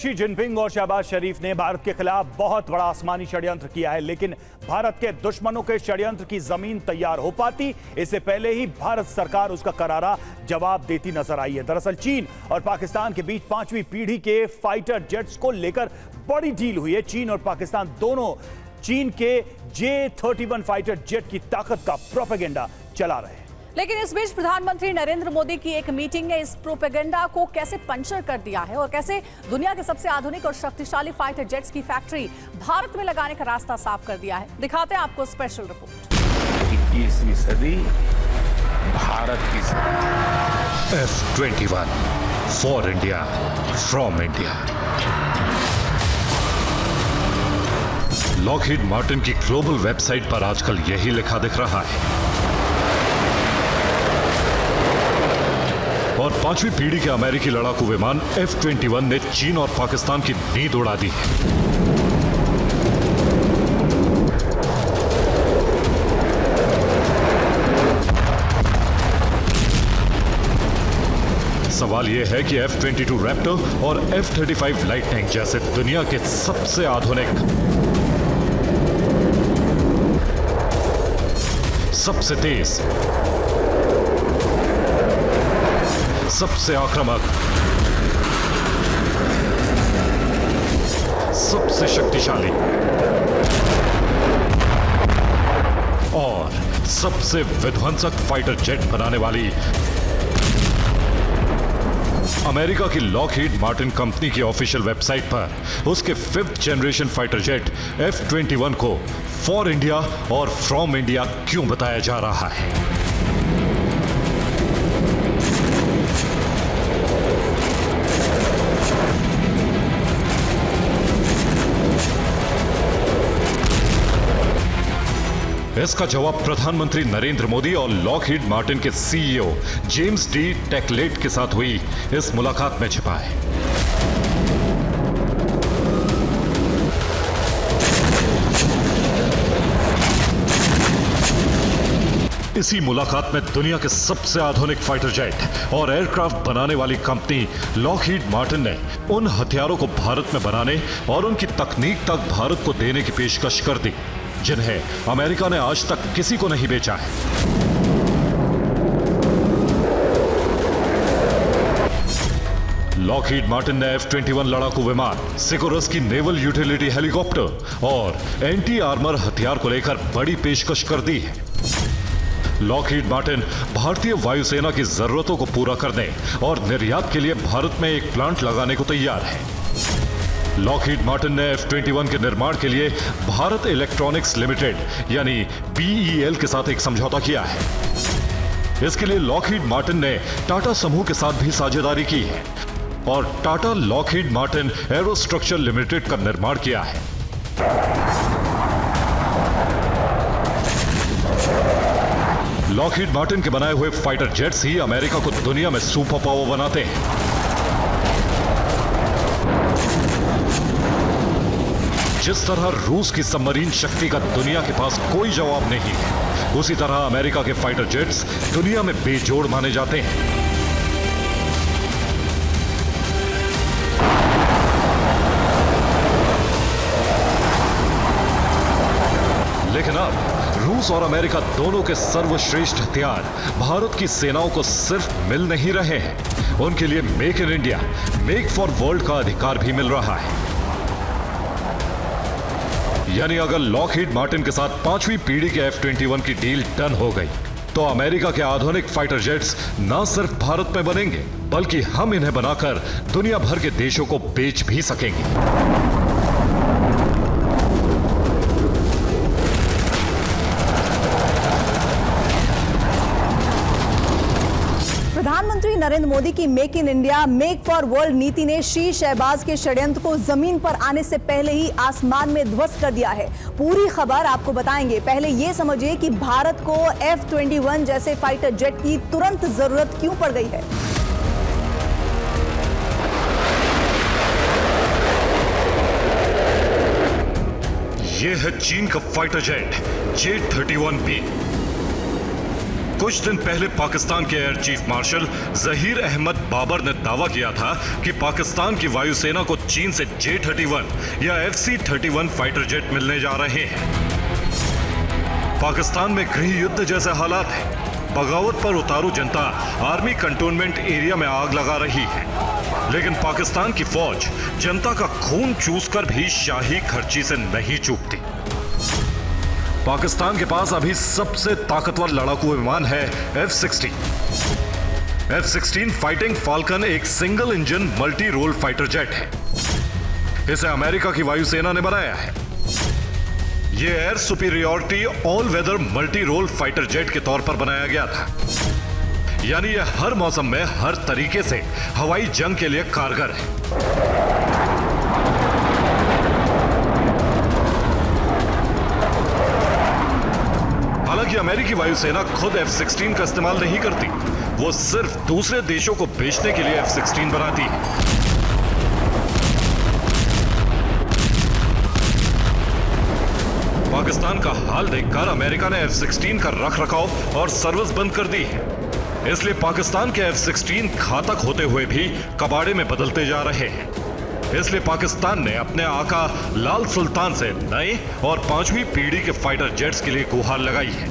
Xi Jinping और शहबाज शरीफ ने भारत के खिलाफ बहुत बड़ा आसमानी षड्यंत्र किया है, लेकिन भारत के दुश्मनों के षड्यंत्र की जमीन तैयार हो पाती इससे पहले ही भारत सरकार उसका करारा जवाब देती नजर आई है। दरअसल चीन और पाकिस्तान के बीच 5वीं पीढ़ी के फाइटर जेट्स को लेकर बड़ी डील हुई है। चीन और पाकिस्तान दोनों चीन के J-31 फाइटर जेट की ताकत का प्रोपेगेंडा चला रहे हैं। लेकिन इस बीच प्रधानमंत्री नरेंद्र मोदी की एक मीटिंग ने इस प्रोपेगेंडा को कैसे पंचर कर दिया है और कैसे दुनिया के सबसे आधुनिक और शक्तिशाली फाइटर जेट्स की फैक्ट्री भारत में लगाने का रास्ता साफ कर दिया है। दिखाते हैं आपको स्पेशल रिपोर्ट। 21वीं सदी भारत की सदी। F-21 for India from India. Lockheed Martin की ग्लोबल वेबसाइट पर आजकल यही लिखा दिख रहा है और 5वीं पीढ़ी के अमेरिकी लड़ाकू विमान F-21 ने चीन और पाकिस्तान की नींद उड़ा दी है। सवाल यह है कि F-22 रैप्टर और F-35 लाइटनिंग जैसे दुनिया के सबसे आधुनिक, सबसे तेज, सबसे आक्रामक, सबसे शक्तिशाली और सबसे विध्वंसक फाइटर जेट बनाने वाली अमेरिका की लॉकहीड मार्टिन कंपनी की ऑफिशियल वेबसाइट पर उसके 5th generation fighter jet F-21 को फॉर इंडिया और फ्रॉम इंडिया क्यों बताया जा रहा है? इसका जवाब प्रधानमंत्री नरेंद्र मोदी और लॉकहीड मार्टिन के CEO जेम्स डी टेकलेट के साथ हुई इस मुलाकात में छिपा है। इसी मुलाकात में दुनिया के सबसे आधुनिक फाइटर जेट और एयरक्राफ्ट बनाने वाली कंपनी लॉकहीड मार्टिन ने उन हथियारों को भारत में बनाने और उनकी तकनीक तक भारत को देने की पेशकश कर दी जिन्हें अमेरिका ने आज तक किसी को नहीं बेचा है। लॉकहीड मार्टिन ने F-21 लड़ाकू विमान, सिकोरस की नेवल यूटिलिटी हेलीकॉप्टर और एंटी आर्मर हथियार को लेकर बड़ी पेशकश कर दी है। लॉकहीड मार्टिन भारतीय वायुसेना की जरूरतों को पूरा करने और निर्यात के लिए भारत में एक प्लांट लगाने को तैयार है। लॉकहीड मार्टिन ने F-21 के निर्माण के लिए भारत इलेक्ट्रॉनिक्स लिमिटेड यानी BEL के साथ एक समझौता किया है। इसके लिए लॉकहीड मार्टिन ने टाटा समूह के साथ भी साझेदारी की है और टाटा लॉकहीड मार्टिन एरोस्ट्रक्चर लिमिटेड का निर्माण किया है। लॉकहीड मार्टिन के बनाए हुए फाइटर जेट्स ही अमेरिका को दुनिया में सुपर पावर बनाते हैं। जिस तरह रूस की सबमरीन शक्ति का दुनिया के पास कोई जवाब नहीं है, उसी तरह अमेरिका के फाइटर जेट्स दुनिया में बेजोड़ माने जाते हैं। लेकिन अब रूस और अमेरिका दोनों के सर्वश्रेष्ठ हथियार भारत की सेनाओं को सिर्फ मिल नहीं रहे हैं, उनके लिए make in India, make for world का अधिकार भी मिल रहा है। यानी अगर लॉकहीड मार्टिन के साथ 5वीं पीढ़ी के F-21 की डील डन हो गई तो अमेरिका के आधुनिक फाइटर जेट्स न सिर्फ भारत में बनेंगे बल्कि हम इन्हें बनाकर दुनिया भर के देशों को बेच भी सकेंगे। प्रधानमंत्री नरेंद्र मोदी की make in India make for world नीति ने शी शहबाज के षड्यंत्र को जमीन पर आने से पहले ही आसमान में ध्वस्त कर दिया है। पूरी खबर आपको बताएंगे। पहले यह समझिए कि भारत को F-21 जैसे फाइटर जेट की तुरंत जरूरत क्यों पड़ गई है। यह है चीन का फाइटर जेट J-31B। कुछ दिन पहले पाकिस्तान के air chief marshal Zaheer Ahmed Babar ने दावा किया था कि पाकिस्तान की वायुसेना को चीन से J-31 या FC-31 फाइटर जेट मिलने जा रहे हैं। पाकिस्तान में गृह युद्ध जैसे हालात हैं। बगावत पर उतारू जनता आर्मी कंटोनमेंट एरिया में आग लगा रही है, लेकिन पाकिस्तान की फौज जनता का खून चूसकर भी शाही खर्ची से नहीं चूकती। पाकिस्तान के पास अभी सबसे ताकतवर लड़ाकू विमान है F-16। F-16 फाइटिंग फाल्कन एक single engine multi role fighter jet है। इसे अमेरिका की वायुसेना ने बनाया है। यह air superiority all weather multi role fighter jet के तौर पर बनाया गया था, यानी यह हर मौसम में हर तरीके से हवाई जंग के लिए कारगर है। हालांकि अमेरिकी वायुसेना खुद F-16 का इस्तेमाल नहीं करती, वो सिर्फ दूसरे देशों को बेचने के लिए F-16 बनाती है। पाकिस्तान का हाल देखकर अमेरिका ने F-16 का रखरखाव और सर्विस बंद कर दी है। इसलिए पाकिस्तान के F-16 घातक होते हुए भी कबाड़े में बदलते जा रहे हैं। इसलिए पाकिस्तान ने अपने आका लाल सुल्तान से नए और 5वीं पीढ़ी के फाइटर जेट्स के लिए गुहार लगाई है।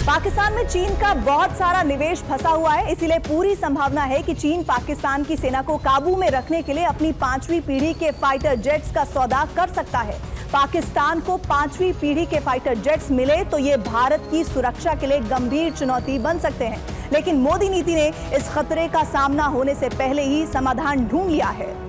पाकिस्तान में चीन का बहुत सारा निवेश फंसा हुआ है, इसीलिए पूरी संभावना है कि चीन पाकिस्तान की सेना को काबू में रखने के लिए अपनी 5वीं पीढ़ी के फाइटर जेट्स का सौदा कर सकता है। पाकिस्तान को 5वीं पीढ़ी के फाइटर जेट्स मिले तो ये भारत की सुरक्षा के लिए गंभीर चुनौती बन सकते हैं, लेकिन मोदी नीति ने इस खतरे का सामना होने से पहले ही समाधान ढूंढ लिया है।